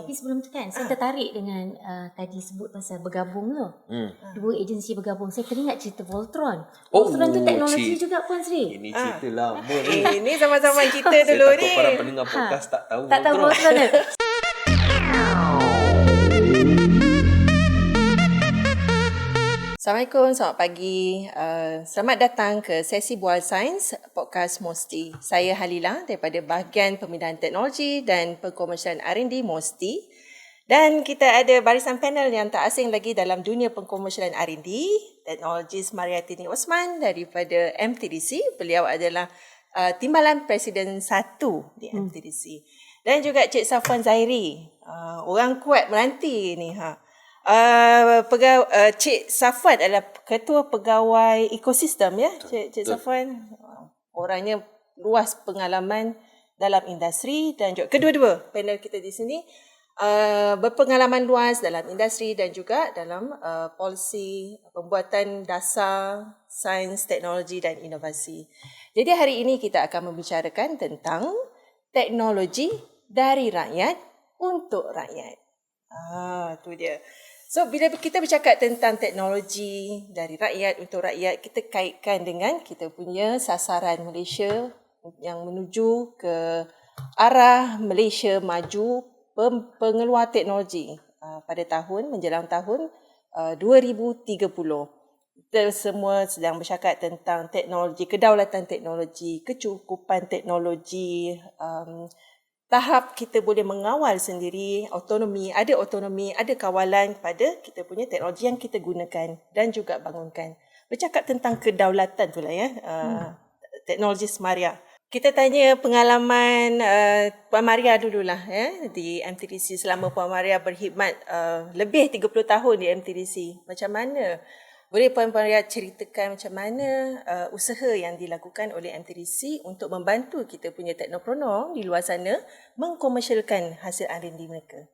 Tapi sebelum tu kan, saya tertarik dengan tadi sebut pasal bergabung tu. Dua agensi bergabung. Saya teringat cerita Voltron. Voltron tu teknologi juga Puan Sri. Ini cerita lama ni. Ini zaman-zaman kita dulu ni. Saya takut para pendengar podcast tak tahu Tak tahu Voltron tu. Assalamualaikum, selamat pagi. Selamat datang ke sesi Bual Sains Podcast Mosti. Saya Halila daripada bahagian Pemindahan Teknologi dan Pengkomersialan R&D Mosti. Dan kita ada barisan panel yang tak asing lagi dalam dunia pengkomersialan R&D, Teknologis Mariatini Osman daripada MTDC. Beliau adalah Timbalan Presiden 1 di MTDC. Dan juga Cik Safwan Zairi, orang kuat meranti ni. Cik Safwan adalah Ketua Pegawai Ekosistem ya, Cik Safwan. Orangnya luas pengalaman dalam industri dan juga kedua-dua panel kita di sini berpengalaman luas dalam industri dan juga dalam polisi pembuatan dasar sains, teknologi dan inovasi. Jadi hari ini kita akan membicarakan tentang teknologi dari rakyat untuk rakyat. Tu dia. So, bila kita bercakap tentang teknologi dari rakyat untuk rakyat, kita kaitkan dengan kita punya sasaran Malaysia yang menuju ke arah Malaysia maju pengeluar teknologi pada menjelang tahun 2030. Kita semua sedang bercakap tentang teknologi, kedaulatan teknologi, kecukupan teknologi, tahap kita boleh mengawal sendiri, ada otonomi, ada kawalan pada kita punya teknologi yang kita gunakan dan juga bangunkan. Bercakap tentang kedaulatan pula ya, teknologi Semaria. Kita tanya pengalaman Puan Maria dululah ya, di MTDC selama Puan Maria berkhidmat lebih 30 tahun di MTDC. Macam mana? Boleh Puan Maria ceritakan macam mana usaha yang dilakukan oleh MTDC untuk membantu kita punya teknopreneur di luar sana mengkomersialkan hasil R&D mereka?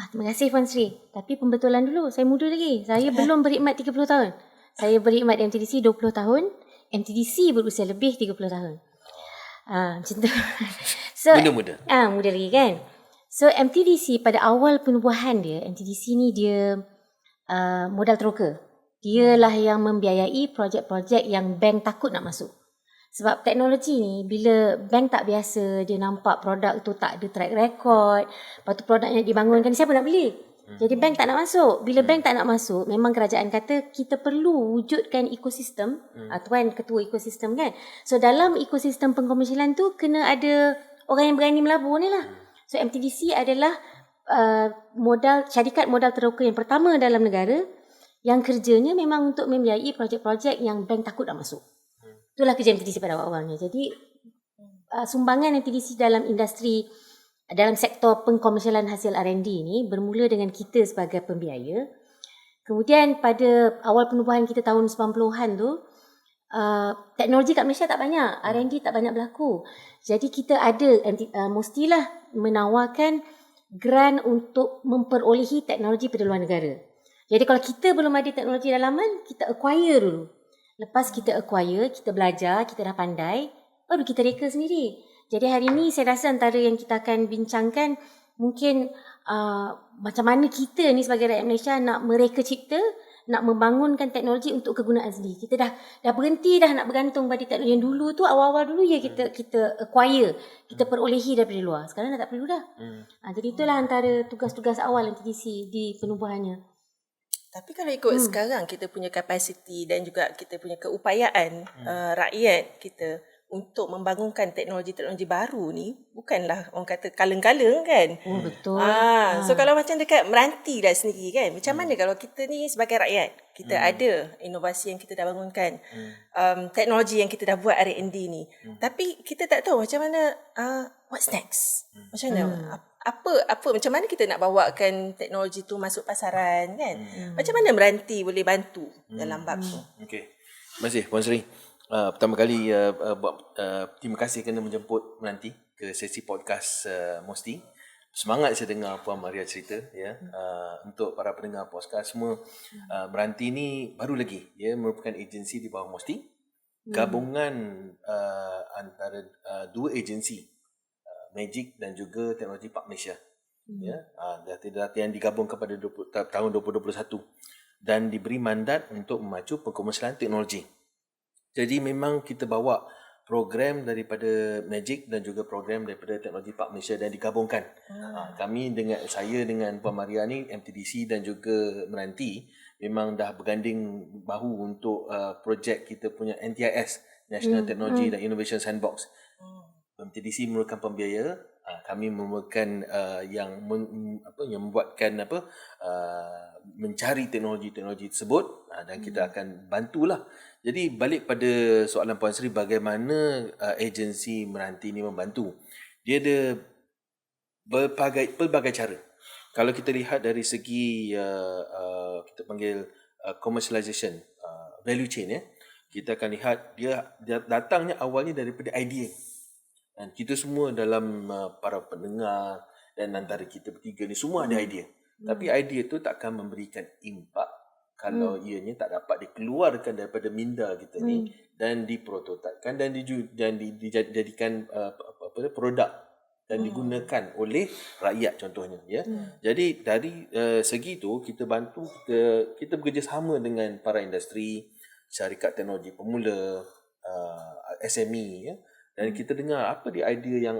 Terima kasih Puan Sri. Tapi pembetulan dulu, saya muda lagi. Saya belum berkhidmat 30 tahun. Saya berkhidmat di MTDC 20 tahun. MTDC berusia lebih 30 tahun. Macam tu. So, Muda-muda. Muda lagi kan. So MTDC pada awal penubuhan dia, MTDC ni dia modal teroka. Dialah yang membiayai projek-projek yang bank takut nak masuk. Sebab teknologi ni, bila bank tak biasa, dia nampak produk tu tak ada track record, lepas tu produk yang dibangunkan, siapa nak beli? Jadi bank tak nak masuk. Bila bank tak nak masuk, memang kerajaan kata kita perlu wujudkan ekosistem. Tuan ketua ekosistem kan. So dalam ekosistem pengkomersialan tu, kena ada orang yang berani melabur ni lah. So MTDC adalah syarikat modal teroka yang pertama dalam negara yang kerjanya memang untuk membiayai projek-projek yang bank takut nak masuk. Itulah kerja MTDC pada awal-awalnya. Jadi sumbangan MTDC dalam industri, dalam sektor pengkomersialan hasil R&D ni bermula dengan kita sebagai pembiaya. Kemudian pada awal penubuhan kita tahun 90-an tu, teknologi kat Malaysia tak banyak, R&D tak banyak berlaku. Jadi kita ada mestilah menawarkan grant untuk memperolehi teknologi pada luar negara. Jadi kalau kita belum ada teknologi dalaman, kita acquire dulu. Lepas kita acquire, kita belajar, kita dah pandai, baru kita reka sendiri. Jadi hari ni saya rasa antara yang kita akan bincangkan mungkin macam mana kita ni sebagai rakyat Malaysia nak mereka cipta, nak membangunkan teknologi untuk kegunaan sendiri. Kita dah berhenti dah nak bergantung pada teknologi yang dulu tu, awal-awal dulu ya kita acquire, kita perolehi daripada luar. Sekarang dah tak perlu dah. Jadi itulah antara tugas-tugas awal MTDC di penubuhannya. Tapi kalau ikut sekarang kita punya kapasiti dan juga kita punya keupayaan rakyat kita untuk membangunkan teknologi-teknologi baru ni, bukanlah orang kata kaleng-kaleng kan. Betul. So kalau macam dekat meranti dah sendiri kan, macam mana kalau kita ni sebagai rakyat, kita ada inovasi yang kita dah bangunkan, teknologi yang kita dah buat R&D ni, tapi kita tak tahu macam mana, what's next? Macam mana? Apa macam mana kita nak bawakan teknologi tu masuk pasaran kan? Macam mana meranti boleh bantu dalam bab tu? Okey. Terima kasih Puan Sri. Pertama kali terima kasih kerana menjemput Meranti ke sesi podcast Mosti. Semangat saya dengar Puan Maria cerita ya. Untuk para pendengar podcast semua, Meranti ni baru lagi, dia merupakan agensi di bawah Mosti, gabungan antara dua agensi, Magic dan juga Teknologi Park Malaysia. Ya, yang digabungkan pada tahun 2021 dan diberi mandat untuk memacu pengomersialan teknologi. Jadi memang kita bawa program daripada Magic dan juga program daripada Teknologi Park Malaysia dan digabungkan. Saya dengan Puan Maria ni, MTDC dan juga Meranti memang dah berganding bahu untuk projek kita punya NTIS, National Technology dan Innovation Sandbox. MTDC memerlukan pembiaya, kami memerlukan yang membuatkan mencari teknologi-teknologi tersebut, dan kita akan bantulah. Jadi balik pada soalan Puan Sri, bagaimana agensi Meranti ini membantu. Dia ada pelbagai cara. Kalau kita lihat dari segi kita panggil commercialization, value chain, kita akan lihat dia datangnya awalnya daripada idea. Dan kita semua dalam para pendengar dan antara kita bertiga ni semua ada idea. Tapi idea tu takkan memberikan impak kalau ianya tak dapat dikeluarkan daripada minda kita ni dan diprototipkan dan dijadikan produk dan digunakan oleh rakyat contohnya, ya. Jadi dari segi tu kita bantu, kita bekerjasama dengan para industri, syarikat teknologi pemula, SME, ya. Dan kita dengar apa dia idea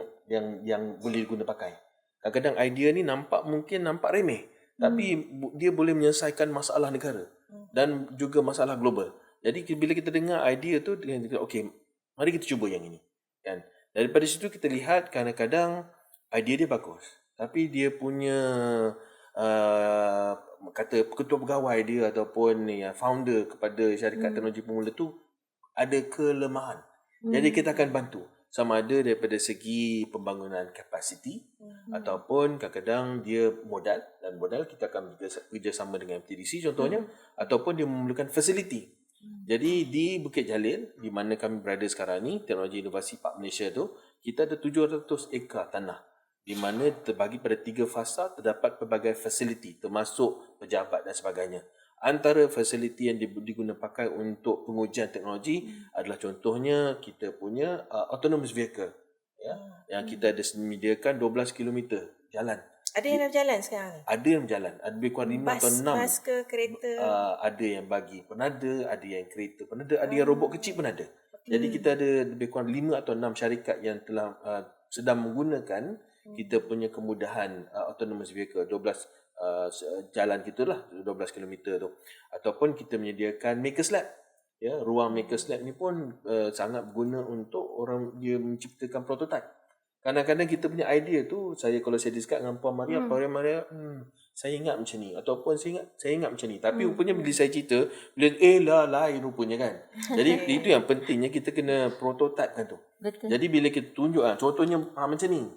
yang boleh diguna pakai. Kadang-kadang idea ni mungkin nampak remeh, tapi dia boleh menyelesaikan masalah negara dan juga masalah global. Jadi bila kita dengar idea tu, okey, mari kita cuba yang ini, kan. Daripada situ kita lihat kadang-kadang idea dia bagus, tapi dia punya kata ketua pegawai dia ataupun founder kepada syarikat teknologi pemula tu ada kelemahan. Jadi kita akan bantu sama ada daripada segi pembangunan kapasiti ataupun kadang-kadang dia modal, dan modal kita akan bekerjasama dengan MTDC contohnya, ataupun dia memerlukan fasiliti. Jadi di Bukit Jalil di mana kami berada sekarang ni, Teknologi Inovasi Park Malaysia tu, kita ada 700 ekar tanah di mana terbagi pada 3 fasa, terdapat pelbagai fasiliti termasuk pejabat dan sebagainya. Antara fasiliti yang digunakan pakai untuk pengujian teknologi adalah contohnya kita punya autonomous vehicle, ya, yang kita ada menyediakan 12 km jalan. Ada yang dah berjalan sekarang ni? Ada yang berjalan, ada lebih kurang 5 atau 6. Bas ke kereta? Ada yang bagi penada, ada yang kereta penada, ada yang robot kecil pun ada. Jadi kita ada lebih kurang 5 atau 6 syarikat yang telah sedang menggunakan kita punya kemudahan autonomous vehicle 12 jalan gitulah 12 km tu, ataupun kita menyediakan Makers Lab, ya. Ruang Makers Lab ni pun sangat berguna untuk orang dia menciptakan prototype. Kadang-kadang kita punya idea tu, kalau saya discuss dengan Puan Maria, Puan Maria, saya ingat macam ni, ataupun saya ingat macam ni, tapi rupanya bila saya cerita, lain rupanya, kan. Jadi itu yang pentingnya, kita kena prototype kan tu. Betul. Jadi bila kita tunjuk contohnya macam ni,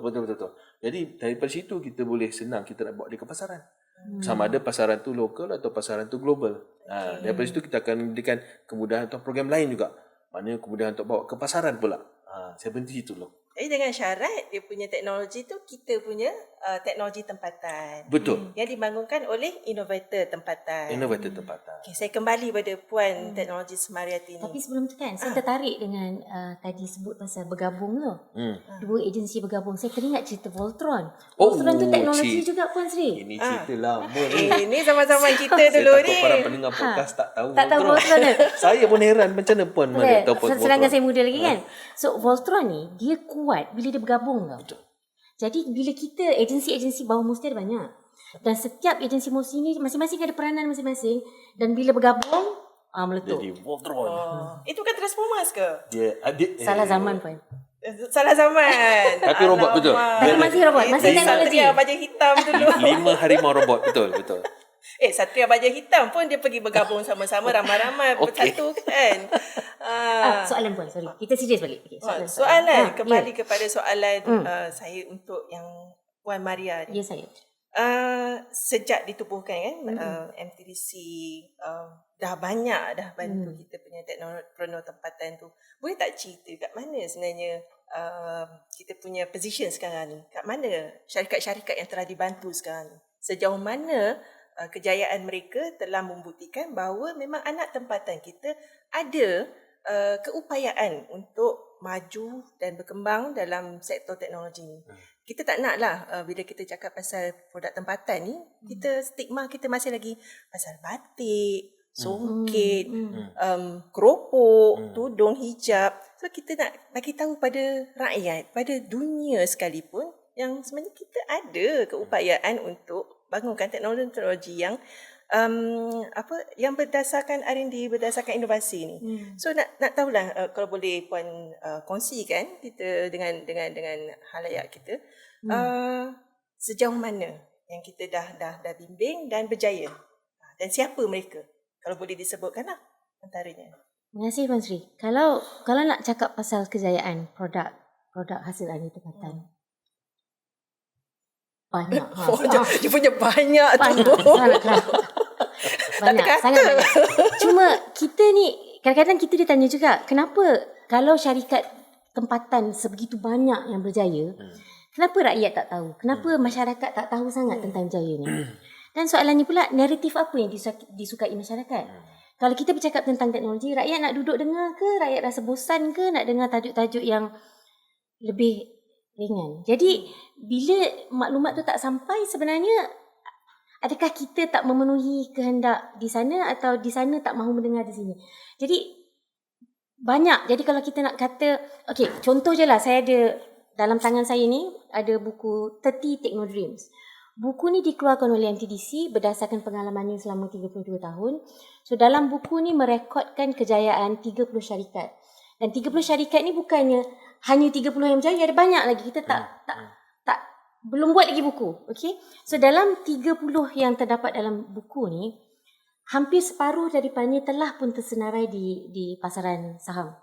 betul. Jadi daripada situ kita boleh senang kita nak bawa dia ke pasaran. Sama ada pasaran tu lokal atau pasaran tu global. Daripada situ kita akan memberikan kemudahan atau program lain juga. Maknanya kemudahan untuk bawa ke pasaran pula. Saya berhenti situ loh. Jadi dengan syarat dia punya teknologi tu kita punya teknologi tempatan. Betul. Yang dibangunkan oleh inovator tempatan. Inovator tempatan. Okay, saya kembali pada Puan Teknologi Semariati ni. Tapi sebelum tu kan, saya tertarik dengan tadi sebut pasal bergabung tu. Dua agensi bergabung. Saya teringat cerita Voltron. Voltron tu teknologi juga, Puan Sri. Ini cerita lama ni. Ini zaman-zaman kita dulu ni. Para pendengar podcast tak tahu Tak tahu Voltron tu. Saya pun heran macam mana Puan Maria tahu Voltron. Sedangkan saya muda lagi kan. So Voltron ni dia kuat bila dia bergabung tau. Betul. Jadi bila kita agensi-agensi bawah Musti ada banyak. Dan setiap agensi Musti ni masing-masing ada peranan masing-masing, dan bila bergabung meletup. Jadi Voltron. Itu kan Transformers ke? Dia adik Salah zaman Puan. Salah zaman. Tapi robot betul. Tapi masih robot, masih Itu teknologi. Satria Baja Hitam dulu. 5 harimau robot, betul. Satria Baja Hitam pun dia pergi bergabung sama-sama ramai-ramai bersatu kan. Soalan Puan, sorry. Kita serius balik. Okay, soalan kembali kepada soalan saya untuk yang Puan Maria ni. Ya, saya. Sejak ditubuhkan kan MTDC dah banyak dah bantu kita punya teknologi tempatan tu. Boleh tak cerita kat mana sebenarnya kita punya position sekarang ni? Kat mana syarikat-syarikat yang telah dibantu sekarang ni? Sejauh mana kejayaan mereka telah membuktikan bahawa memang anak tempatan kita ada keupayaan untuk maju dan berkembang dalam sektor teknologi ni. kita tak nak lah bila kita cakap pasal produk tempatan ni, kita stigma kita masih lagi pasal batik, songket, keropok, tudung, hijab. So kita nak bagi tahu pada rakyat, pada dunia sekalipun, yang sebenarnya kita ada keupayaan untuk bangunkan teknologi yang yang berdasarkan R&D, berdasarkan inovasi ni. So nak tahulah kalau boleh puan kongsikan kita dengan halayak kita sejauh mana yang kita dah bimbing dan berjaya, dan siapa mereka, kalau boleh disebutkanlah antaranya. Terima kasih Puan Sri. Kalau nak cakap pasal kejayaan produk hasil R&D tempatan, banyak. Dia punya banyak tu. Banyak, sangat banyak. Cuma kita ni, kadang-kadang kita ditanya juga, kenapa kalau syarikat tempatan sebegitu banyak yang berjaya, kenapa rakyat tak tahu? Kenapa masyarakat tak tahu sangat tentang berjaya ni? Dan soalan ni pula, naratif apa yang disukai masyarakat? Kalau kita bercakap tentang teknologi, rakyat nak duduk dengar ke? Rakyat rasa bosan ke nak dengar tajuk-tajuk yang lebih ringan? Jadi, bila maklumat tu tak sampai, sebenarnya adakah kita tak memenuhi kehendak di sana, atau di sana tak mahu mendengar di sini? Jadi banyak. Jadi kalau kita nak kata, okey, contoh je lah, saya ada dalam tangan saya ni ada buku 30 Techno Dreams. Buku ni dikeluarkan oleh MTDC berdasarkan pengalamannya selama 32 tahun. So dalam buku ni merekodkan kejayaan 30 syarikat. Dan 30 syarikat ni bukannya hanya 30 yang berjaya, ada banyak lagi. Kita belum buat lagi buku. Okay? So dalam 30 yang terdapat dalam buku ni, hampir separuh daripadanya telah pun tersenarai di pasaran saham.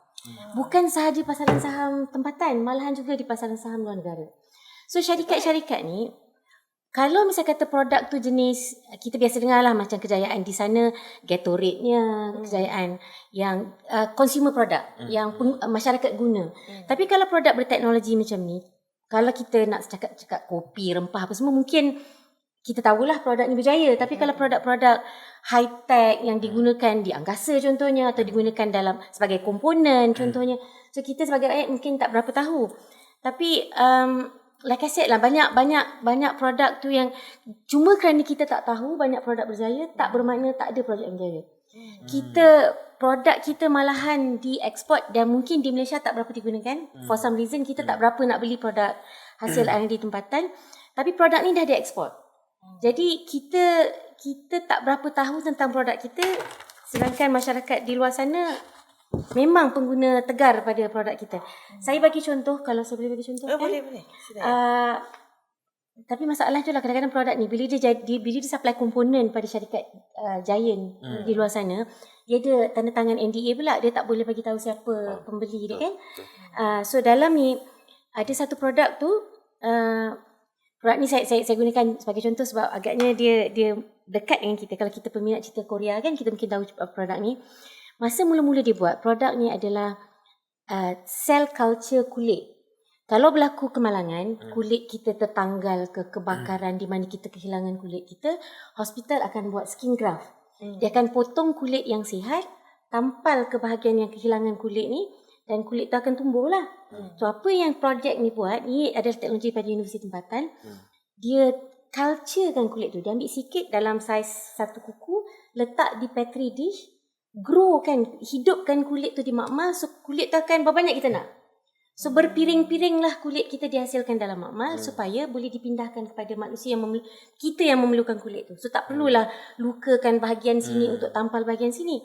Bukan sahaja pasaran saham tempatan, malahan juga di pasaran saham luar negara. So syarikat-syarikat ni, kalau misalnya kata produk tu jenis, kita biasa dengar lah macam kejayaan di sana, Gatorade-nya, kejayaan yang consumer product, yang masyarakat guna. Tapi kalau produk berteknologi macam ni, kalau kita nak cakap kopi, rempah apa semua, mungkin kita tahulah produk ni berjaya. Tapi kalau produk-produk high-tech yang digunakan di angkasa contohnya, atau digunakan sebagai komponen contohnya, so kita sebagai rakyat mungkin tak berapa tahu. Tapi like I said lah, banyak produk tu yang cuma kerana kita tak tahu banyak produk berjaya, tak bermakna tak ada produk yang berjaya. Produk kita malahan dieksport, dan mungkin di Malaysia tak berapa digunakan. For some reason kita tak berapa nak beli produk hasil R&D tempatan, tapi produk ni dah dieksport. Jadi kita tak berapa tahu tentang produk kita, sedangkan masyarakat di luar sana memang pengguna tegar pada produk kita. Saya bagi contoh, kalau saya boleh bagi contoh. Boleh. Tapi masalah tu lah, kadang-kadang produk ni bila dia supply komponen pada syarikat giant di luar sana, dia ada tanda tangan NDA pula, dia tak boleh bagi tahu siapa pembeli dia kan. So dalam ni ada satu produk tu, produk ni saya gunakan sebagai contoh sebab agaknya dia dekat dengan kita. Kalau kita peminat cerita Korea kan, kita mungkin tahu produk ni. Masa mula-mula dia buat, produk ni adalah cell culture kulit. Kalau berlaku kemalangan, kulit kita tertanggal ke kebakaran di mana kita kehilangan kulit kita, hospital akan buat skin graft. Dia akan potong kulit yang sihat, tampal ke bahagian yang kehilangan kulit ni, dan kulit tu akan tumbuh lah. So apa yang projek ni buat, ni adalah teknologi pada Universiti Tempatan. Dia culturekan kulit tu. Dia ambil sikit dalam saiz satu kuku, letak di petri dish, grow kan, hidupkan kulit tu di makmal. So kulit tu akan berapa banyak kita nak. So berpiring-piring lah kulit kita dihasilkan dalam makmal supaya boleh dipindahkan kepada manusia yang kita yang memerlukan kulit tu. So tak perlulah lukakan bahagian sini untuk tampal bahagian sini.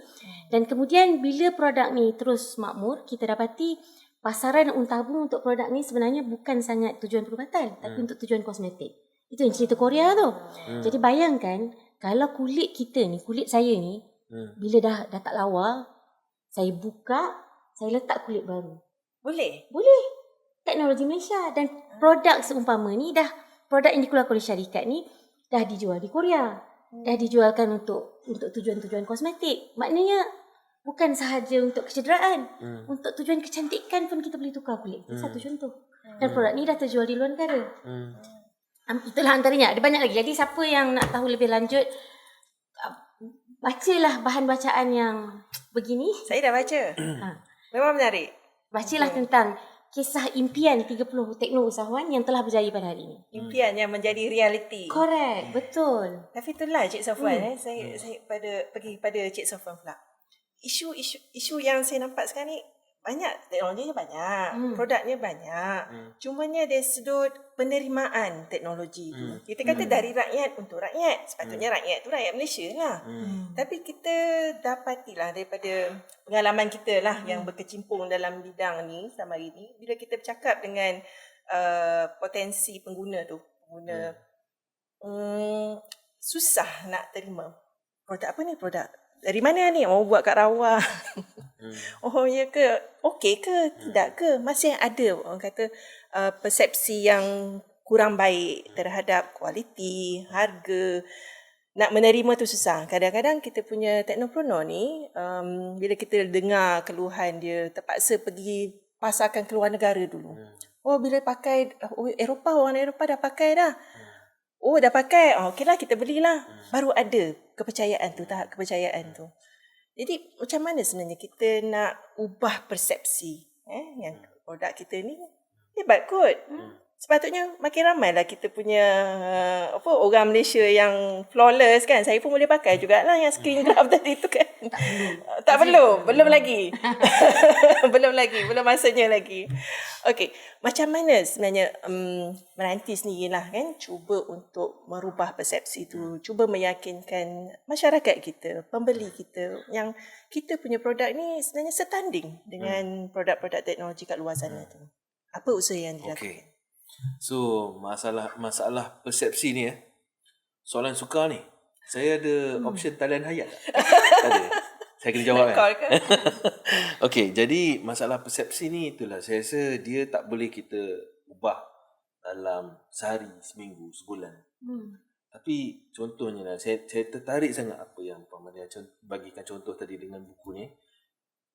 Dan kemudian bila produk ni terus makmur, kita dapati pasaran untabung untuk produk ni sebenarnya bukan sangat tujuan perubatan, tapi untuk tujuan kosmetik. Itu yang cerita Korea tu. Jadi bayangkan kalau kulit kita ni, kulit saya ni, bila dah tak lawa, saya buka, saya letak kulit baru. Boleh. Teknologi Malaysia. Dan produk seumpama ni produk yang dikeluarkan oleh syarikat ni dah dijual di Korea. Dah dijualkan untuk tujuan-tujuan kosmetik. Maknanya bukan sahaja untuk kecederaan. Untuk tujuan kecantikan pun kita boleh tukar kulit. Itu satu contoh. Dan produk ni dah terjual di luar negara. Itulah antaranya. Ada banyak lagi. Jadi siapa yang nak tahu lebih lanjut, bacalah bahan bacaan yang begini. Saya dah baca. Memang menarik. Bacalah tentang kisah impian 30 tekno usahawan yang telah berjaya pada hari ini. Impian yang menjadi realiti. Correct, betul. Tapi itulah Cik Safwan saya pergi pada Cik Safwan pula. Isu yang saya nampak sekarang ni banyak, teknologinya banyak, produknya banyak. Cumanya dari sudut penerimaan teknologi tu. Kita kata dari rakyat untuk rakyat. Sepatutnya rakyat tu rakyat Malaysia lah. Tapi kita dapatilah daripada pengalaman kita lah yang berkecimpung dalam bidang ni selama ini, bila kita bercakap dengan potensi pengguna tu, susah nak terima. Produk apa ni? Produk dari mana ni? Oh, buat kat rawa. Oh, ya ke? Okey ke? Tidak ke? Masih ada orang kata persepsi yang kurang baik terhadap kualiti, harga. Nak menerima tu susah. Kadang-kadang kita punya teknopreneur ni, bila kita dengar keluhan dia, terpaksa pergi pasarkan keluar negara dulu. Oh, bila pakai, orang Eropah dah pakai dah. Oh, dah pakai. Oh, okeylah, kita belilah. Baru ada kepercayaan tu, tahap kepercayaan tu. Jadi, macam mana sebenarnya kita nak ubah persepsi yang produk kita ni hebat kot. Sepatutnya makin ramailah kita punya orang Malaysia yang flawless kan. Saya pun boleh pakai jugalah yang screen grab tadi tu kan. Tak perlu, belum lagi. belum masanya lagi. Okey, macam mana sebenarnya Meranti sendirilah kan cuba untuk merubah persepsi tu, cuba meyakinkan masyarakat kita, pembeli kita yang kita punya produk ni sebenarnya setanding dengan produk-produk teknologi kat luar sana tu. Apa usaha yang dilakukan? Okey. So, masalah persepsi ni soalan sukar ni. Saya ada option talian hayat tak? Tak ada. Saya kena jawab kan? Okey, jadi masalah persepsi ni itulah. Saya rasa dia tak boleh kita ubah dalam sehari, seminggu, sebulan. Tapi contohnya lah, saya tertarik sangat apa yang Puan Maria bagikan contoh tadi dengan buku ni.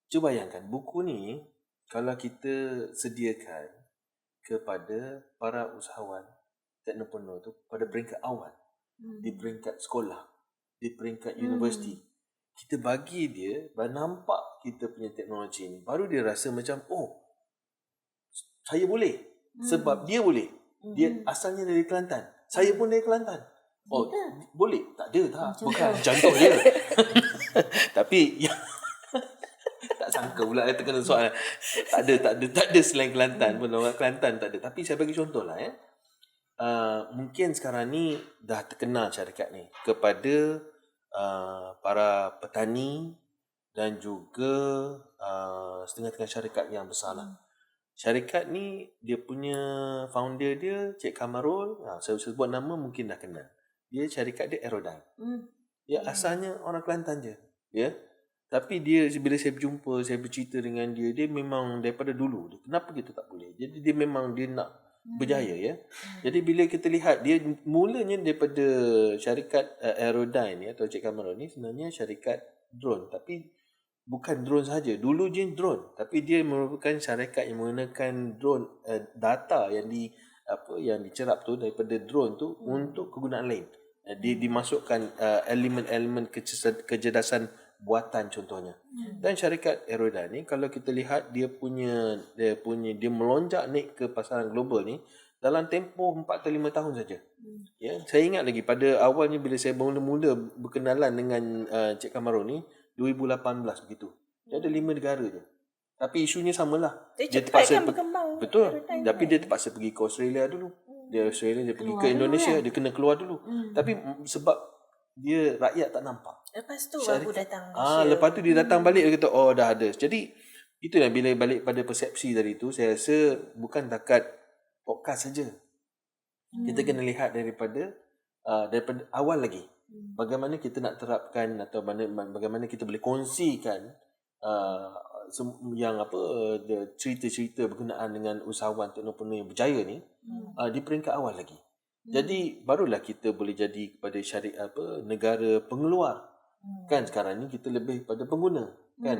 Cuba bayangkan, buku ni kalau kita sediakan kepada para usahawan teknopreneur tu pada peringkat awal, di peringkat sekolah, di peringkat universiti, kita bagi dia nampak kita punya teknologi ni, baru dia rasa macam saya boleh sebab dia boleh. Dia asalnya dari Kelantan, saya pun dari Kelantan. Oh, boleh? Tak ada, bukan contoh dia. Tapi tak sangka pula kita kena soal. Tak ada selain Kelantan pun. Orang Kelantan tak ada. Tapi saya bagi contoh lah mungkin sekarang ni dah terkenal syarikat ni kepada para petani dan juga setengah-setengah syarikat yang besar lah. Syarikat ni dia punya founder dia Cik Kamarul, saya sebut nama mungkin dah kenal. Dia syarikat dia Aerodyne. Dia asalnya orang Kelantan je. Ya. Tapi dia bila saya berjumpa, saya bercerita dengan dia, dia memang daripada dulu. Kenapa kita tak boleh? Jadi dia memang dia nak berjaya ya. Jadi bila kita lihat dia mulanya daripada syarikat Aerodyne atau Cik Kamarul ni sebenarnya syarikat drone, tapi bukan drone sahaja. Dulu je drone, tapi dia merupakan syarikat yang menggunakan drone data yang dicerap tu daripada drone tu untuk kegunaan lain. Dia dimasukkan elemen-elemen kecerdasan buatan contohnya. Dan syarikat Aerodyne ni kalau kita lihat dia melonjak naik ke pasaran global ni dalam tempoh 4 atau 5 tahun saja. Ya, saya ingat lagi pada awalnya bila saya mula-mula berkenalan dengan Cik Kamarul ni 2018 begitu. Dia ada 5 negara je. Tapi isunya samalah. Dia terpaksa berkembang. Betul. Tapi dia terpaksa pergi ke Australia dulu. Dia pergi ke Indonesia, dia kena keluar dulu. Tapi sebab dia rakyat tak nampak. Lepas tu baru datang Malaysia. Lepas tu dia datang balik, dia kata dah ada. Jadi itulah bila balik pada persepsi tadi tu, saya rasa bukan takat podcast saja. Kita kena lihat daripada awal lagi. Bagaimana kita nak terapkan atau bagaimana kita boleh kongsikan cerita-cerita berkenaan dengan usahawan teknopreneur yang berjaya ni di peringkat awal lagi. Jadi barulah kita boleh jadi kepada negara pengeluar. Kan sekarang ni kita lebih pada pengguna kan.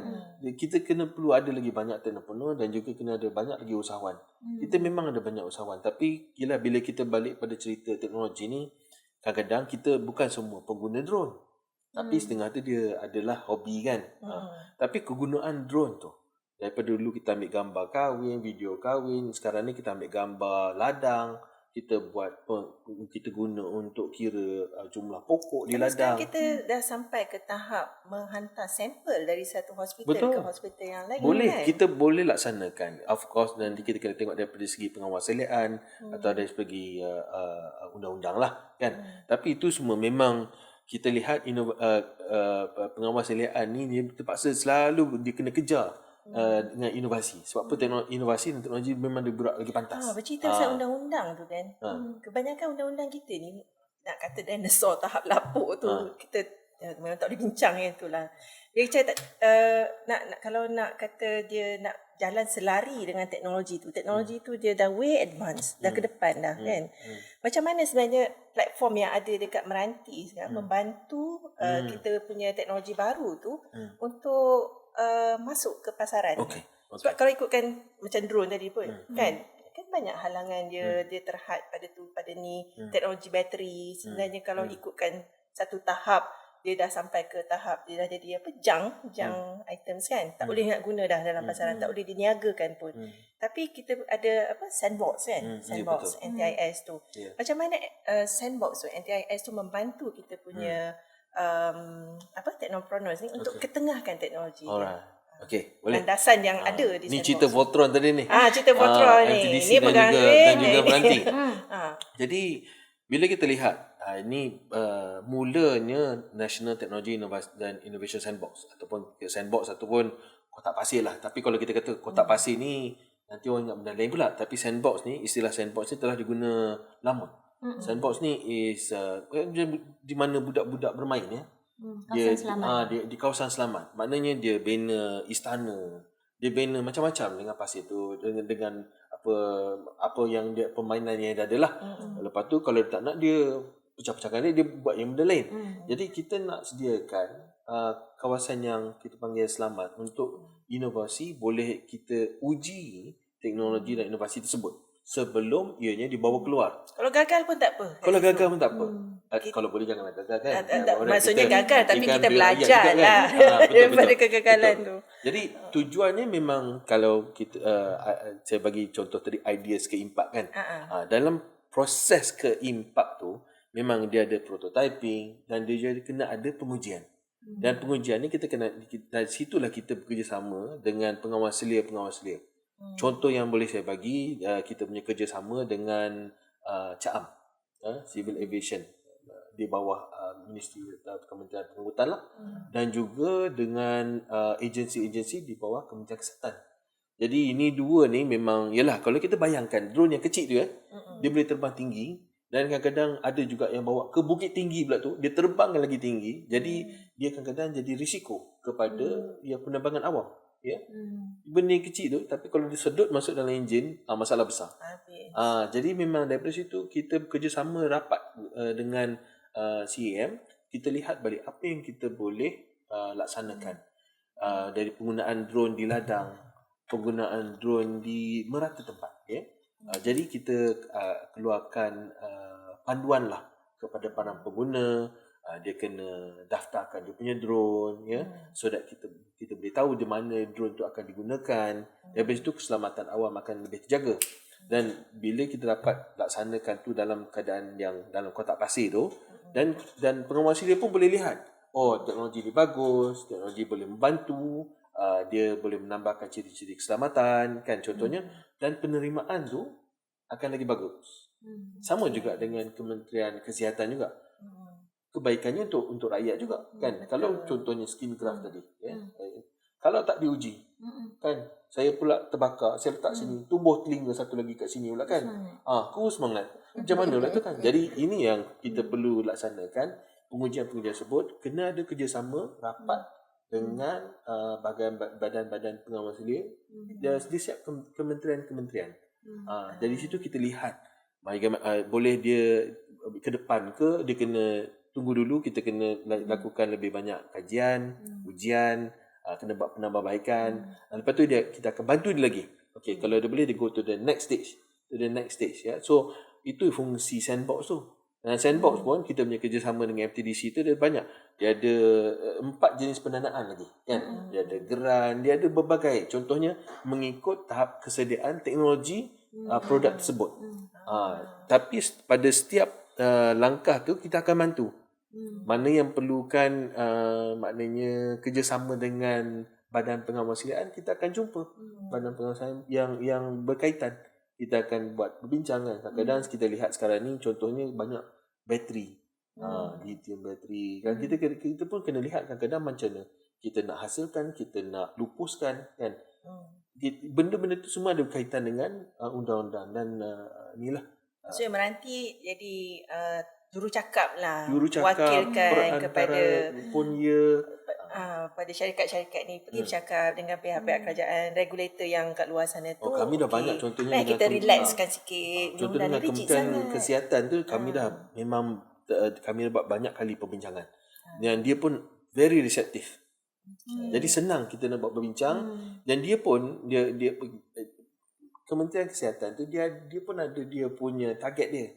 Kita perlu ada lagi banyak teknopreneur dan juga kena ada banyak lagi usahawan. Kita memang ada banyak usahawan, tapi bila kita balik pada cerita teknologi ni, kadang-kadang kita bukan semua pengguna drone. Tapi setengah tu dia adalah hobi kan. Tapi kegunaan drone tu Daripada dulu kita ambil gambar kahwin, video kahwin, sekarang ni kita ambil gambar ladang, kita kita guna untuk kira jumlah pokok di Kalau ladang. sekarang kita dah sampai ke tahap menghantar sampel dari satu hospital Betul. ke hospital yang lain. Boleh, kan? kita boleh laksanakan. Of course, nanti kita kena tengok daripada segi pengawasan atau dari segi undang-undang lah kan. Tapi itu semua memang kita lihat pengawasan ni dia terpaksa selalu dia kena kejar dengan inovasi. Sebab apa inovasi dan teknologi memang dia berat lagi pantas. Bercerita pasal undang-undang tu kan. Kebanyakan undang-undang kita ni nak kata dinosaur tahap lapuk tu kita memang tak boleh bincang yang tu lah. Dia cakap nak kalau nak kata dia nak jalan selari dengan teknologi tu dia dah way advance, dah ke depan dah kan. Macam mana sebenarnya platform yang ada dekat Meranti sekarang membantu kita punya teknologi baru tu untuk masuk ke pasaran. Sebab kalau ikutkan macam drone tadi pun kan banyak halangan dia terhad pada ni teknologi bateri. Sebenarnya kalau ikutkan satu tahap dia dah sampai ke tahap dia dah jadi junk items kan, tak boleh nak guna dah dalam pasaran, tak boleh diniagakan pun. Tapi kita ada sandbox kan, sandbox NTIS tu. Macam mana sandbox tu NTIS tu membantu kita punya teknopreneurs ni untuk ketengahkan teknologi. Okey, boleh. Landasan yang ada di ni sandbox. cerita Voltron tadi ni. Cerita Voltron ni. MTDC Ni pegang duit dan juga Meranti. Jadi bila kita lihat ini mulanya National Technology dan Innovation Sandbox ataupun sandbox ataupun kotak pasir lah. Tapi kalau kita kata kotak pasir ni nanti orang ingat benda lain pula. Tapi sandbox ni, istilah sandbox ni telah diguna lama. Sandbox ni is di mana budak-budak bermain ya. Dia di kawasan selamat. Maknanya dia bina istana, dia bina macam-macam dengan pasir tu, dengan apa yang dia permainan yang dia ada lah. Lepas tu kalau dia tak nak, dia pecah-pecahkan dia buat yang benda lain. Jadi kita nak sediakan kawasan yang kita panggil selamat untuk inovasi, boleh kita uji teknologi dan inovasi tersebut sebelum ianya dibawa keluar. Kalau gagal pun tak apa. Kalau gagal pun tak apa. Kalau boleh janganlah gagal kan. Maksudnya gagal tapi kita belajar lah daripada kegagalan tu. Jadi tujuannya memang kalau kita saya bagi contoh tadi ideas ke impact kan. Dalam proses ke impact tu memang dia ada prototyping dan dia juga kena ada pengujian. Dan pengujian ni kita kena dari situlah kita bekerjasama dengan pengawas selia. Contoh yang boleh saya bagi, kita punya kerjasama dengan CAAM, Civil Aviation, di bawah Ministry Kementerian Pengangkutan lah, dan juga dengan agensi-agensi di bawah Kementerian Kesihatan. Jadi ini dua ni memang, yalah kalau kita bayangkan drone yang kecil tu dia boleh terbang tinggi, dan kadang-kadang ada juga yang bawa ke bukit tinggi pula tu, dia terbang lagi tinggi, jadi dia kadang-kadang jadi risiko kepada penerbangan awam. Ya. Benda kecil tu, tapi kalau disedut masuk dalam enjin, masalah besar. Jadi memang daripada situ kita bekerjasama rapat dengan CAM, kita lihat balik apa yang kita boleh laksanakan. Dari penggunaan drone di ladang, penggunaan drone di merata tempat. Jadi kita keluarkan panduan lah kepada para pengguna. Dia kena daftarkan dia punya drone so that kita boleh tahu di mana drone tu akan digunakan. Daripada situ keselamatan awam akan lebih terjaga. Dan bila kita dapat laksanakan tu dalam keadaan yang dalam kotak pasir tu, dan pengawas dia pun boleh lihat, teknologi ni bagus, teknologi boleh membantu, dia boleh menambahkan ciri-ciri keselamatan kan contohnya, dan penerimaan tu akan lagi bagus. Sama juga dengan Kementerian Kesihatan juga. Kebaikannya untuk rakyat juga kan. Kalau contohnya skin graft tadi kalau tak diuji kan, saya pula terbakar, saya letak sini, tumbuh telinga satu lagi kat sini pula kan, aku semangat macam mana pula tu kan. Jadi ini yang kita perlu laksanakan. Pengujian-pengujian tersebut kena ada kerjasama rapat dengan badan-badan pengawas selia dan setiap kementerian-kementerian. Dari situ kita lihat boleh dia ke depan ke, dia kena tunggu dulu, kita kena lakukan lebih banyak kajian, ujian, kena buat penambahbaikan. Lepas tu kita akan bantu dia lagi. Okay, kalau dia boleh, dia go to the next stage. So itu fungsi sandbox tu. Dan Sandbox pun kita punya kerjasama dengan FTDC tu dia banyak. Dia ada 4 jenis pendanaan lagi kan. Dia ada geran, dia ada berbagai. Contohnya mengikut tahap kesediaan teknologi produk tersebut. Tapi pada setiap langkah tu kita akan bantu. Mana yang perlukan maknanya kerjasama dengan badan pengawasilian, kita akan jumpa badan pengawasilian yang berkaitan. Kita akan buat perbincangan. Kadang-kadang kita lihat sekarang ni contohnya banyak bateri. Lithium bateri. Kan kita pun kena lihat kadang-kadang macam mana kita nak hasilkan, kita nak lupuskan kan. Benda-benda tu semua ada berkaitan dengan undang-undang dan inilah. So Meranti jadi jurucakap lah, Jurucakap wakilkan kepada punya pada syarikat-syarikat ni pergi bercakap dengan pihak-pihak kerajaan, regulator yang kat luar sana tu. kami dah banyak contohnya dengan kita relaxkan sikit. Contoh dengan Kementerian Kesihatan tu kami dah memang kami dapat banyak kali perbincangan. Dan dia pun very receptive. Jadi senang kita nak buat berbincang dan dia pun dia Kementerian Kesihatan tu dia pun ada dia punya target dia.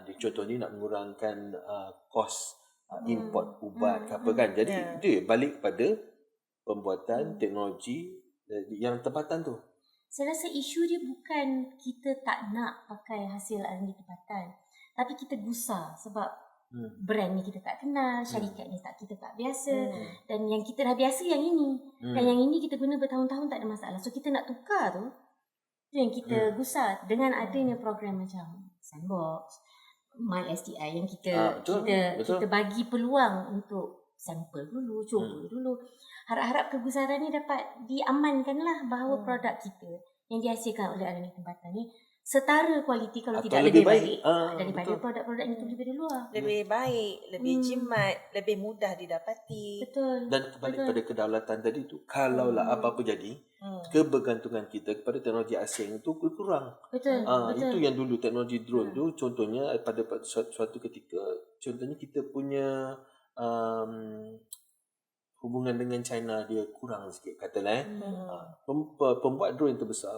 Dia contohnya nak mengurangkan kos import ubat ke apa kan. Jadi dia balik pada pembuatan teknologi yang tempatan tu. Saya rasa isu dia bukan kita tak nak pakai hasil R&D tempatan, tapi kita gusar sebab brand ni kita tak kenal, syarikat ni kita tak biasa, dan yang kita dah biasa yang ini, dan yang ini kita guna bertahun-tahun tak ada masalah. So kita nak tukar tu yang kita gusar dengan adanya program macam Sandbox, My STI yang kita bagi peluang untuk sampel dulu, cuba dulu. Harap-harap kegusaran ni dapat diamankan lah bahawa produk kita yang dihasilkan oleh R&D tempatan ni setara kualiti kalau atau tidak lebih baik daripada betul. produk-produk yang kita beli dari luar. Lebih baik, lebih jimat, lebih mudah didapati. Betul. Dan kembali pada kedaulatan tadi tu, kalaulah apa-apa jadi, kebergantungan kita kepada teknologi asing itu kurang. Betul. Itu yang dulu teknologi drone tu contohnya pada suatu ketika contohnya kita punya hubungan dengan China dia kurang sikit katalah pembuat drone yang terbesar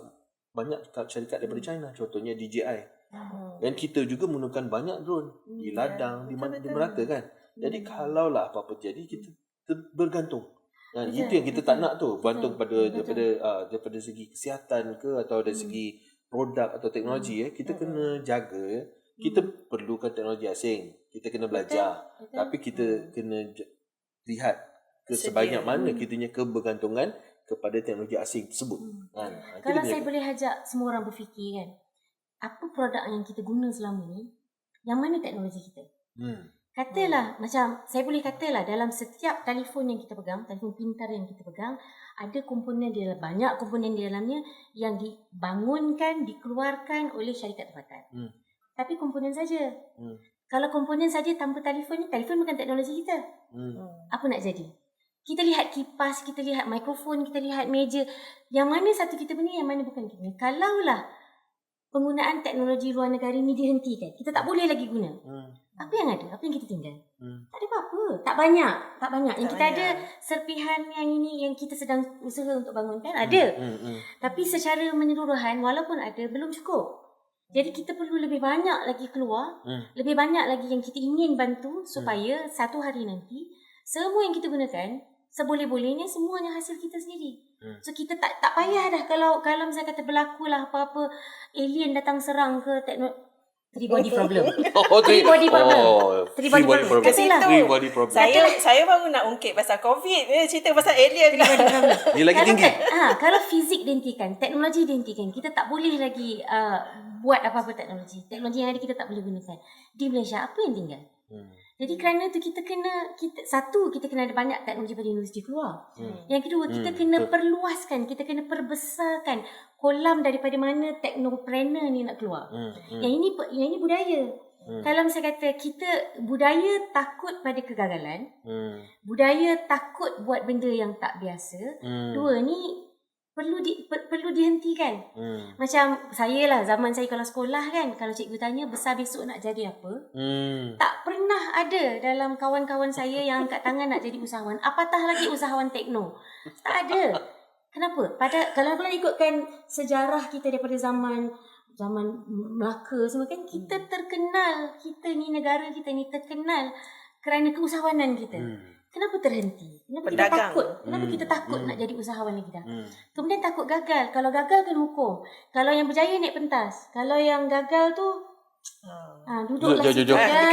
banyak syarikat daripada China, contohnya DJI. Dan kita juga menggunakan banyak drone di ladang, di merata kan. Jadi kalaulah apa-apa jadi kita bergantung. Dan itu yang kita tak nak tu, bergantung daripada segi kesihatan ke atau dari segi produk atau teknologi kita kena jaga. Kita perlukan teknologi asing, kita kena belajar, tapi kita kena lihat sebanyak mana kitanya kebergantungan kepada teknologi asing tersebut. Kalau saya boleh ajak semua orang berfikir kan, apa produk yang kita guna selama ni, yang mana teknologi kita? Katalah, macam saya boleh katalah dalam setiap telefon yang kita pegang, telefon pintar yang kita pegang, ada komponen di dalam, banyak komponen di dalamnya yang dibangunkan, dikeluarkan oleh syarikat tempatan. Tapi komponen saja. Kalau komponen saja tanpa telefon bukan teknologi kita. Apa nak jadi? Kita lihat kipas, kita lihat mikrofon, kita lihat meja. Yang mana satu kita punya, yang mana bukan kita punya. Kalaulah penggunaan teknologi luar negara ni dihentikan, kita tak boleh lagi guna. Apa yang ada? Apa yang kita tinggal? Tak ada apa-apa. Tak banyak. Yang kita ada serpihan yang ini yang kita sedang usaha untuk bangunkan, ada. Tapi secara menyeluruhan, walaupun ada, belum cukup. Jadi kita perlu lebih banyak lagi keluar, lebih banyak lagi yang kita ingin bantu supaya satu hari nanti semua yang kita gunakan seboleh-bolehnya semuanya hasil kita sendiri. So kita tak payah dah kalau misalnya kata berlakulah apa-apa alien datang serang ke three body problem. Three body problem. Three body problem. Saya baru nak ungkit pasal COVID, cerita pasal alien lah. Dia lagi tinggi. Kalau fizik dihentikan, teknologi dihentikan, kita tak boleh lagi buat apa-apa teknologi. Teknologi yang ada kita tak boleh gunakan. Di Malaysia apa yang tinggal? Jadi kerana tu kita kena ada banyak teknologi pada universiti keluar. Yang kedua, kita kena perluaskan, kita kena perbesarkan kolam daripada mana teknopreneur ni nak keluar. Yang ini budaya. Kalau saya kata kita budaya takut pada kegagalan, budaya takut buat benda yang tak biasa. Dua ni perlu dihentikan. Macam saya lah, zaman saya kalau sekolah kan, kalau cikgu tanya besar besok nak jadi apa, tak pernah ada dalam kawan-kawan saya yang angkat tangan nak jadi usahawan, apatah lagi usahawan tekno. Tak ada. Kenapa? Kalau ikutkan sejarah kita daripada zaman zaman Melaka semua kan, kita terkenal, kita ni negara kita ni terkenal kerana keusahawanan kita. Kenapa terhenti? Kenapa kita Pedagang. takut? Kenapa kita takut nak jadi usahawan lagi dah? Kemudian takut gagal. Kalau gagal kena hukum. Kalau yang berjaya naik pentas. Kalau yang gagal tu duduklah situ Jom. kan.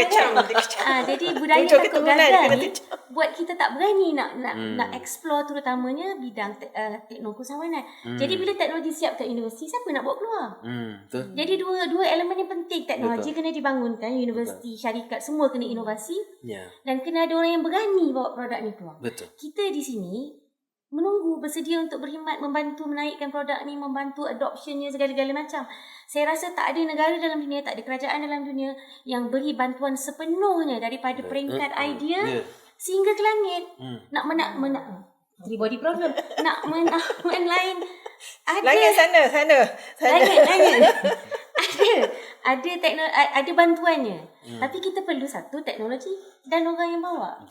Dikecam. Jadi budaya Muncul takut keturunan, gagal kena ni kecam. buat kita tak berani nak explore terutamanya bidang teknologi keusahawanan. Jadi bila teknologi siap kat universiti, siapa nak bawa keluar? Betul. Jadi dua elemen yang penting, teknologi kena dibangunkan, universiti, syarikat semua kena inovasi Ya. dan kena ada orang yang berani bawa produk ni keluar. Betul. Kita di sini menunggu, bersedia untuk berkhidmat, membantu menaikkan produk ni, membantu adoptionnya segala-gala macam. Saya rasa tak ada negara dalam dunia, tak ada kerajaan dalam dunia yang beri bantuan sepenuhnya daripada peringkat idea sehingga ke langit. Nak three body problem, nak menawan lain. Langit sana. Langit. Ada bantuannya. Tapi kita perlu satu teknologi dan orang yang bawa.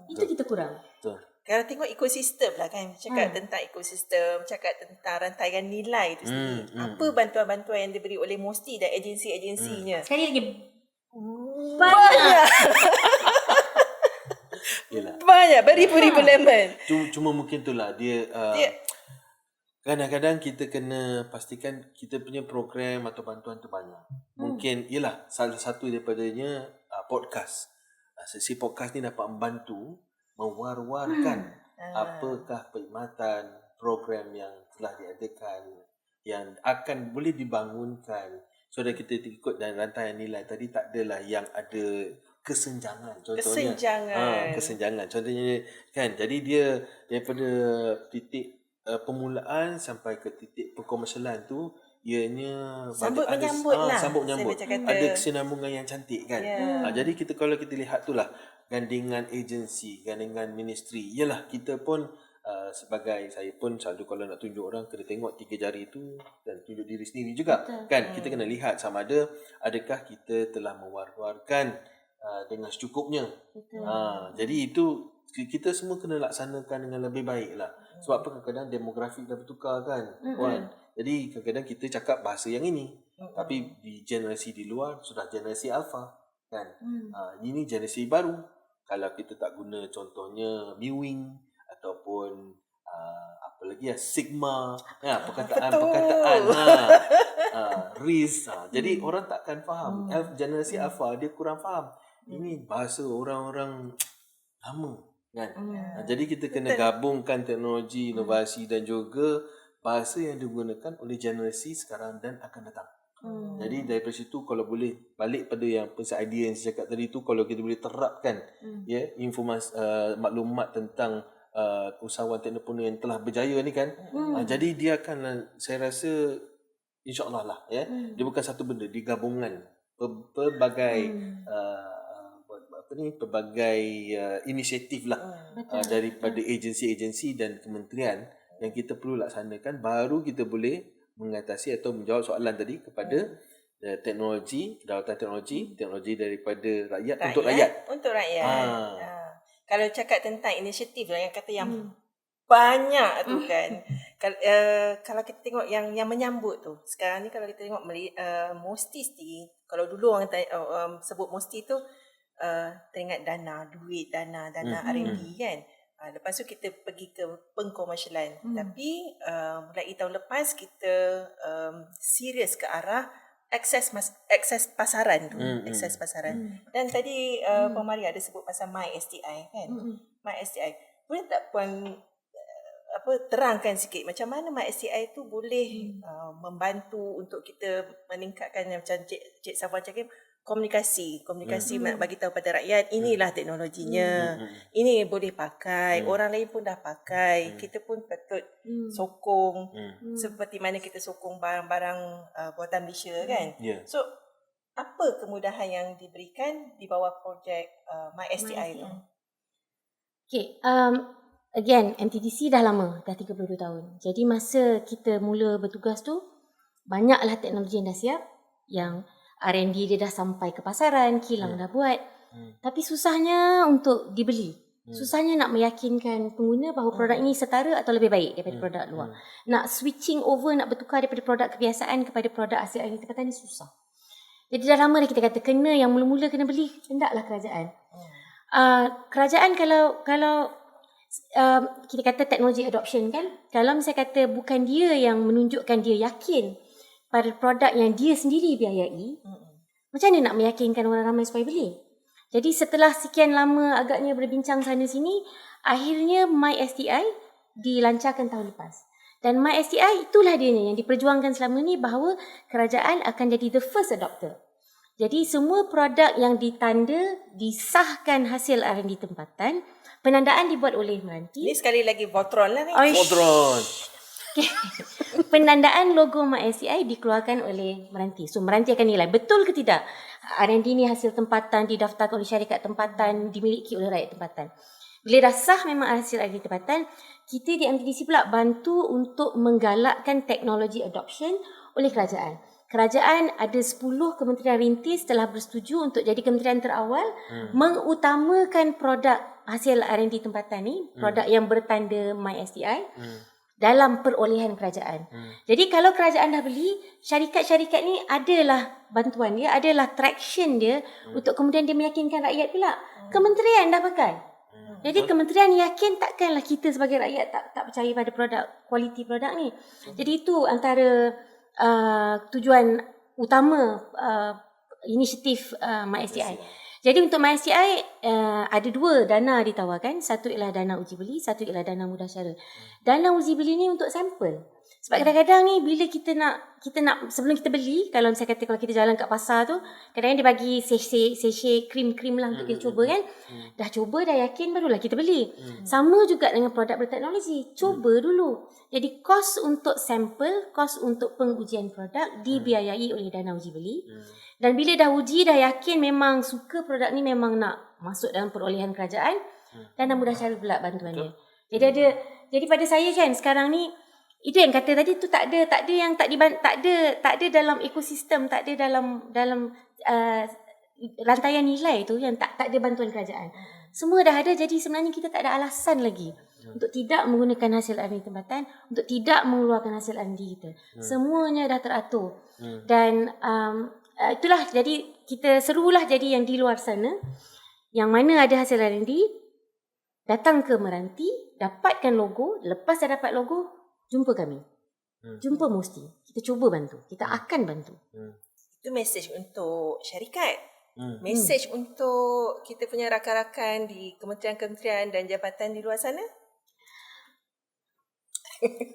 Itu kita kurang. Betul. Kalau tengok ekosistem lah kan, cakap tentang ekosistem, cakap tentang rantaian nilai itu sendiri. Apa bantuan-bantuan yang diberi oleh MOSTI dan agensi-agensinya? Sekali lagi, Banyak. Yelah. Banyak, beribu-ribu lemon. Cuma mungkin itulah dia, kadang-kadang kita kena pastikan kita punya program atau bantuan tu banyak. Mungkin ialah salah satu daripadanya podcast. Sesi podcast ni dapat membantu mewar-warkan apakah perkhidmatan program yang telah diadakan yang akan boleh dibangunkan. So dah kita ikut dan rantaian nilai tadi, tak adalah yang ada kesenjangan. Contohnya kesenjangan. Contohnya kan, jadi dia daripada titik permulaan sampai ke titik perkomersialan tu, ianya Sambut menyambut lah. Sambut menyambut. Ada kesinambungan yang cantik kan. Jadi kita, kalau kita lihat tu lah, gandingan agensi, gandingan ministry. Yalah, kita pun sebagai, saya pun selalu kalau nak tunjuk orang, kena tengok 3 jari tu dan tunjuk diri sendiri juga. Kan, kita kena lihat sama ada adakah kita telah mewar-warkan dengan secukupnya. Jadi itu kita semua kena laksanakan dengan lebih baik lah. Sebab apa, kadang-kadang demografi dah bertukar kan. Jadi kadang-kadang kita cakap bahasa yang ini, tapi di generasi di luar sudah generasi alpha kan. Ini generasi baru. Kalau kita tak guna contohnya Mewing ataupun apa lagi ya, Sigma, perkataan RIS. Jadi orang takkan faham. Generasi alpha dia kurang faham. Ini bahasa orang-orang lama kan. Jadi kita kena gabungkan teknologi, inovasi dan juga bahasa yang digunakan oleh generasi sekarang dan akan datang. Jadi daripada situ, kalau boleh balik pada yang idea yang saya cakap tadi tu, kalau kita boleh terapkan informasi, maklumat tentang usahawan teknopreneur yang telah berjaya ni kan, jadi dia akan, saya rasa insya-Allah lah dia bukan satu benda, digabungan pelbagai pelbagai inisiatif lah daripada agensi-agensi dan kementerian yang kita perlu laksanakan, baru kita boleh mengatasi atau menjawab soalan tadi kepada teknologi, kedaulatan teknologi daripada rakyat untuk rakyat. Kalau cakap tentang inisiatif lah, yang kata yang banyak tu kan. Kalau kita tengok yang menyambut tu, sekarang ni kalau kita tengok MOSTI sendiri, kalau dulu orang sebut MOSTI tu teringat duit dana R&D kan. Lepas tu kita pergi ke pengkomersialan. Tapi mulai tahun lepas kita serius ke arah akses pasaran tu. Akses pasaran. Dan tadi Puan Maria ada sebut pasal MySTI kan. MySTI. Boleh tak Puan terangkan sikit macam mana MySTI tu boleh membantu untuk kita meningkatkan macam Cik Safwan cakap, komunikasi nak bagi tahu pada rakyat, inilah teknologinya, ini boleh pakai, orang lain pun dah pakai, kita pun patut sokong seperti mana kita sokong barang-barang buatan Malaysia kan. So apa kemudahan yang diberikan di bawah projek MySTI tu? Okay, again, MTTC dah lama, dah 32 tahun. Jadi masa kita mula bertugas tu, banyaklah teknologi yang dah siap, yang R&D dia dah sampai ke pasaran, kilang dah buat. Tapi susahnya untuk dibeli. Susahnya nak meyakinkan pengguna bahawa produk ini setara atau lebih baik daripada produk luar. Nak switching over, nak bertukar daripada produk kebiasaan kepada produk hasil air tempatan ni susah. Jadi dah lama dah kita kata kena yang mula-mula kena beli, hendaklah kerajaan. Kerajaan kalau kita kata teknologi adoption kan, kalau misalnya kata bukan dia yang menunjukkan dia yakin pada produk yang dia sendiri biayai, macam mana nak meyakinkan orang ramai supaya beli? Jadi setelah sekian lama agaknya berbincang sana sini, akhirnya MySTI dilancarkan tahun lepas. Dan MySTI itulah dia yang diperjuangkan selama ni, bahawa kerajaan akan jadi the first adopter. Jadi semua produk yang ditanda, disahkan hasil R&D tempatan, penandaan dibuat oleh Meranti. Ni sekali lagi Voltron lah ni. Voltron. Penandaan logo MySTI dikeluarkan oleh Meranti. So Meranti akan nilai betul ke tidak R&D ni hasil tempatan, didaftarkan oleh syarikat tempatan, dimiliki oleh rakyat tempatan. Bila dah sah memang hasil R&D tempatan, kita di MTDC pula bantu untuk menggalakkan teknologi adoption oleh kerajaan. Kerajaan ada 10 kementerian rintis telah bersetuju untuk jadi kementerian terawal mengutamakan produk hasil R&D tempatan ni, produk yang bertanda MySTI dalam perolehan kerajaan. Jadi kalau kerajaan dah beli, syarikat-syarikat ni adalah bantuan dia, adalah traction dia untuk kemudian dia meyakinkan rakyat pula. Kementerian dah pakai. Jadi kementerian yakin, takkanlah kita sebagai rakyat tak percaya pada produk, kualiti produk ni. Jadi itu antara tujuan utama inisiatif MySTI. Jadi untuk MySTI ada 2 dana ditawarkan. Satu ialah dana uji beli, satu ialah dana mudasyara. Dana uji beli ni untuk sampel. Sebab kadang-kadang ni bila kita nak sebelum kita beli, kalau misalnya kata kalau kita jalan kat pasar tu, kadang-kadang dia bagi sachet krim-krim lah untuk kita cuba kan. Dah cuba, dah yakin, barulah kita beli. Sama juga dengan produk berteknologi. Cuba dulu. Jadi kos untuk sampel, kos untuk pengujian produk dibiayai oleh dana uji beli. Dan bila dah uji, dah yakin memang suka produk ni, memang nak masuk dalam perolehan kerajaan, dana mudasyara pula bantuan dia. Jadi pada saya kan sekarang ni, itu yang kata tadi tu tak ada yang tak ada dalam ekosistem, tak ada dalam rantaian nilai tu yang tak ada bantuan kerajaan. Semua dah ada, jadi sebenarnya kita tak ada alasan lagi untuk tidak menggunakan hasil R&D tempatan, untuk tidak mengeluarkan hasil R&D kita. Semuanya dah teratur. Dan itulah, jadi kita serulah jadi yang di luar sana, yang mana ada hasil R&D, datang ke Meranti, dapatkan logo. Lepas dah dapat logo, jumpa kami. Jumpa Musti. Kita cuba bantu. Kita akan bantu. Itu mesej untuk syarikat. Mesej untuk kita punya rakan-rakan di kementerian-kementerian dan jabatan di luar sana.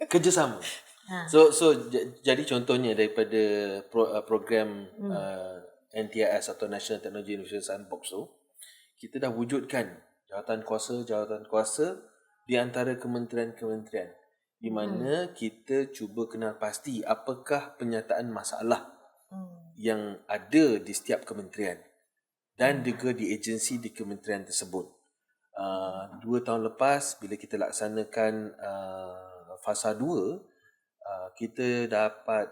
Kerjasama. Jadi contohnya daripada program NTIS atau National Technology Innovation Sandbox tu, kita dah wujudkan jawatan kuasa di antara kementerian-kementerian, di mana kita cuba kenal pasti apakah penyataan masalah yang ada di setiap kementerian dan juga di agensi di kementerian tersebut. 2 tahun lepas bila kita laksanakan fasa 2, kita dapat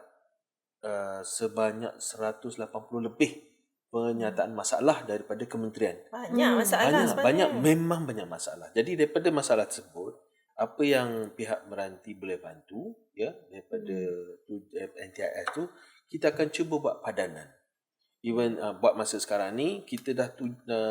sebanyak 180 lebih penyataan masalah daripada kementerian. Banyak masalah sebenarnya. Memang banyak masalah. Jadi daripada masalah tersebut, apa yang pihak Meranti boleh bantu ya daripada NTIS tu, kita akan cuba buat padanan. Even buat masa sekarang ni, kita dah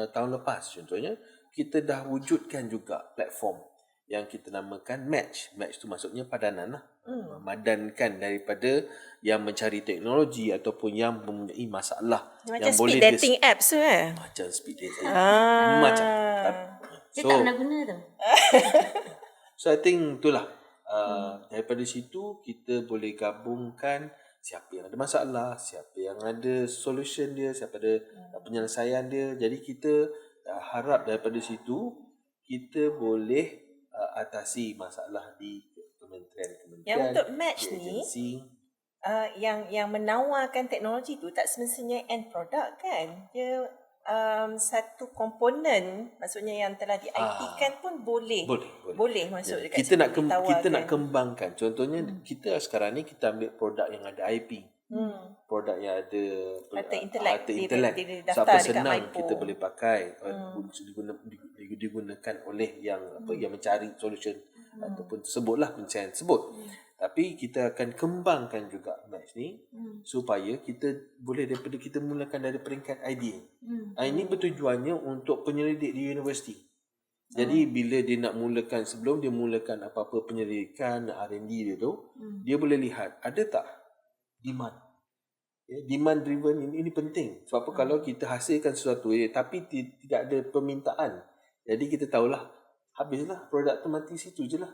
tahun lepas contohnya, kita dah wujudkan juga platform yang kita namakan Match. Match tu maksudnya padanan lah. Memadankan daripada yang mencari teknologi ataupun yang mempunyai masalah macam yang boleh speed dating apps tu macam speed dating. Macam. Saya tak pernah guna tu. So I think itulah daripada situ kita boleh gabungkan siapa yang ada masalah, siapa yang ada solution dia, siapa ada penyelesaian dia. Jadi kita harap daripada situ kita boleh atasi masalah di kementerian-kementerian. Yang untuk Match ni, agensi. yang menawarkan teknologi tu tak semestinya end product kan. Dia satu komponen, maksudnya yang telah di-IP-kan pun boleh masuk dekat kita situ, kita nak kembangkan. Contohnya kita sekarang ni kita ambil produk yang ada IP. produk yang ada Harta intelek siapa dekat senang MIPO. kita boleh pakai digunakan oleh yang yang mencari solution ataupun tersebutlah pencarian tersebut. Tapi kita akan kembangkan juga Max ni supaya kita boleh daripada kita mulakan dari peringkat idea. Ini bertujuannya untuk penyelidik di universiti. Jadi bila dia nak mulakan, sebelum dia mulakan apa-apa penyelidikan R&D dia tu, dia boleh lihat ada tak demand. Demand driven ini penting. Sebab apa kalau kita hasilkan sesuatu tapi tidak ada permintaan, jadi kita tahulah habislah produk tu, mati situ je lah.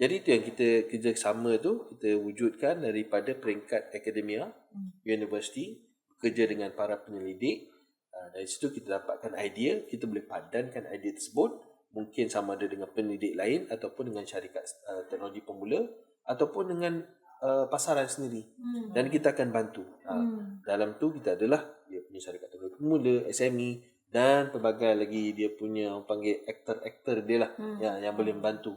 Jadi itu yang kita kerjasama tu kita wujudkan daripada peringkat akademia, universiti, bekerja dengan para penyelidik. Dari situ kita dapatkan idea, kita boleh padankan idea tersebut, mungkin sama ada dengan penyelidik lain ataupun dengan syarikat teknologi pemula ataupun dengan pasaran sendiri, dan kita akan bantu. Dalam tu kita adalah dia punya syarikat teknologi pemula, SME dan pelbagai lagi dia punya orang panggil aktor-aktor dia lah yang boleh membantu.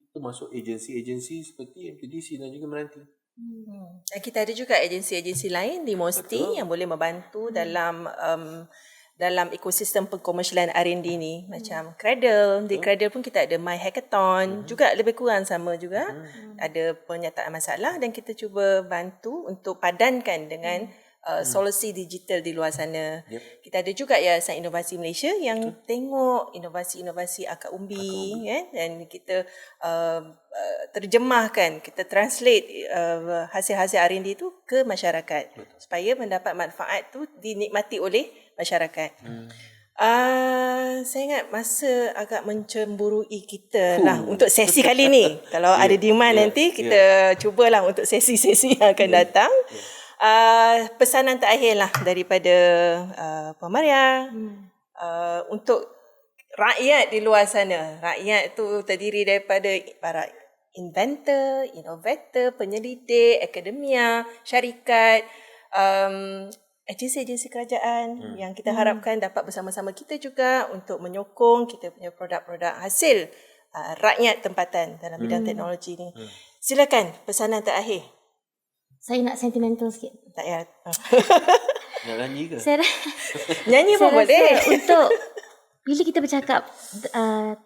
Itu masuk agensi-agensi seperti MTDC dan juga Meranti. Dan kita ada juga agensi-agensi lain di MOSTI yang boleh membantu dalam ekosistem pengkomersialan R&D ni, macam Cradle. Di Cradle pun kita ada My Hackathon, juga lebih kurang sama juga. Ada penyataan masalah dan kita cuba bantu untuk padankan dengan solusi digital di luar sana. Kita ada juga Yayasan Inovasi Malaysia yang tengok inovasi-inovasi akar umbi kan, dan kita terjemahkan, kita translate hasil-hasil R&D itu ke masyarakat supaya mendapat manfaat tu dinikmati oleh masyarakat. Saya ingat masa agak mencemburui kita lah untuk sesi kali ni. Kalau ada demand nanti kita cubalah untuk sesi-sesi yang akan datang. Pesanan terakhir lah daripada Puan Maria untuk rakyat di luar sana. Rakyat tu terdiri daripada para inventor, inovator, penyelidik, akademia, syarikat, agensi-agensi kerajaan yang kita harapkan dapat bersama-sama kita juga untuk menyokong kita punya produk-produk hasil rakyat tempatan dalam bidang teknologi ni. Silakan pesanan terakhir. Saya nak sentimental sikit. Tak payah. Nak nyanyi ke? Nyanyi pun Saya boleh. rasa untuk bila kita bercakap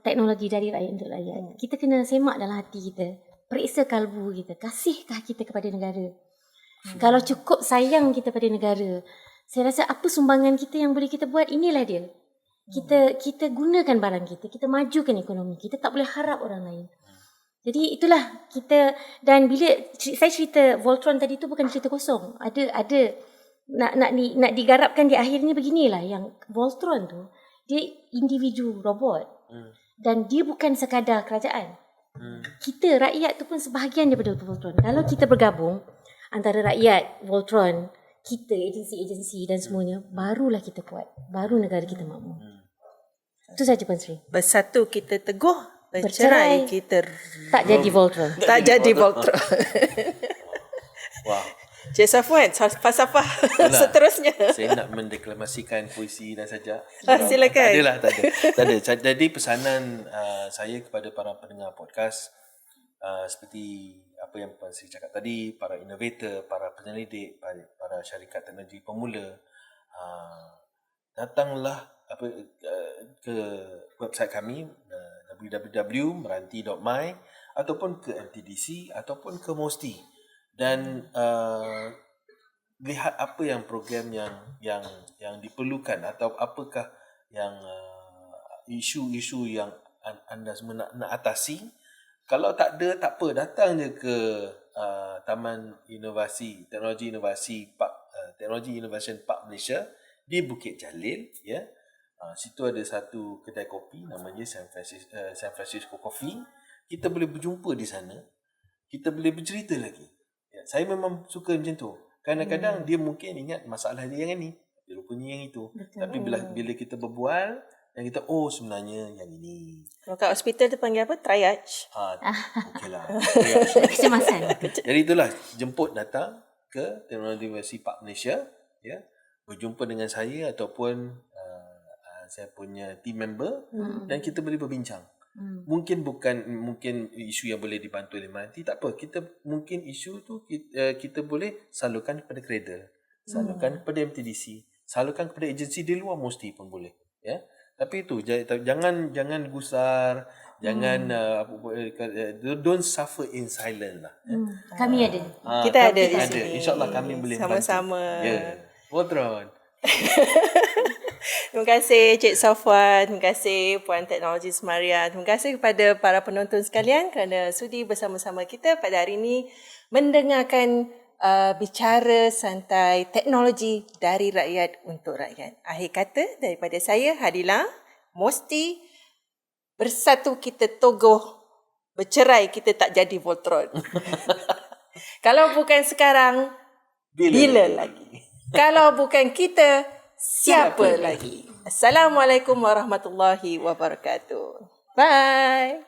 teknologi dari rakyat untuk rakyat, kita kena semak dalam hati kita, periksa kalbu kita, kasihkah kita kepada negara. Kalau cukup sayang kita pada negara, saya rasa apa sumbangan kita yang boleh kita buat, inilah dia. Kita gunakan barang kita majukan ekonomi. Kita tak boleh harap orang lain. Jadi itulah kita, dan bila saya cerita Voltron tadi tu bukan cerita kosong. Ada nak digarapkan di akhirnya beginilah, yang Voltron tu dia individu robot dan dia bukan sekadar kerajaan. Kita rakyat tu pun sebahagian daripada Voltron. Kalau kita bergabung antara rakyat, Voltron, kita, agensi-agensi dan semuanya, barulah kita kuat, baru negara kita makmur. Itu saja Puan Sri. Bersatu kita teguh, bercerai kita tak jadi Voltron. tak jadi Voltron. Wah. Cik Safwan, falsafah seterusnya. Saya nak mendeklamasikan puisi dan sajak. Silakan. Tak ada. Jadi pesanan saya kepada para pendengar podcast, seperti apa yang Puan Sri cakap tadi, para innovator, para penyelidik, para syarikat teknologi pemula, datanglah ke website kami www.meranti.my ataupun ke MTDC ataupun ke MOSTI, dan lihat apa yang program yang diperlukan atau apakah yang isu-isu yang anda semua nak atasi. Kalau tak ada, tak apa, datang je ke Taman Inovasi Teknologi Innovation Park Malaysia di Bukit Jalil, ya. Situ ada satu kedai kopi namanya San Francisco Coffee. Kita boleh berjumpa di sana. Kita boleh bercerita lagi. Ya, saya memang suka macam tu. Kadang-kadang dia mungkin ingat masalah dia yang ni, dia rupanya yang itu. Betul. Tapi bila kita berbual dan kita sebenarnya yang ini. Kalau kat hospital tu panggil apa? Triage. Okeylah. Kecemasan. Jadi itulah, jemput datang ke Teknologi Universiti Park Malaysia, ya. Berjumpa dengan saya ataupun saya punya team member, dan kita boleh berbincang. Mungkin isu yang boleh dibantu oleh Meranti, tak apa. Mungkin isu tu kita boleh salurkan kepada Cradle, salurkan kepada MTDC, salurkan kepada agensi di luar Musti pun boleh. Ya. Tapi itu jangan gusar, jangan don't suffer in silence lah. Kami ada. Kita ada di ada. sini. InsyaAllah kami boleh sama-sama. bantu. Ya. Potron. Terima kasih Cik Safwan, terima kasih Puan Teknologi Semaria, terima kasih kepada para penonton sekalian kerana sudi bersama-sama kita pada hari ini mendengarkan bicara santai teknologi dari rakyat untuk rakyat. Akhir kata daripada saya Hadila, Musti, bersatu kita togoh, bercerai kita tak jadi Voltron. Kalau bukan sekarang, bila lagi? Kalau bukan kita, siapa lagi? Assalamualaikum warahmatullahi wabarakatuh. Bye.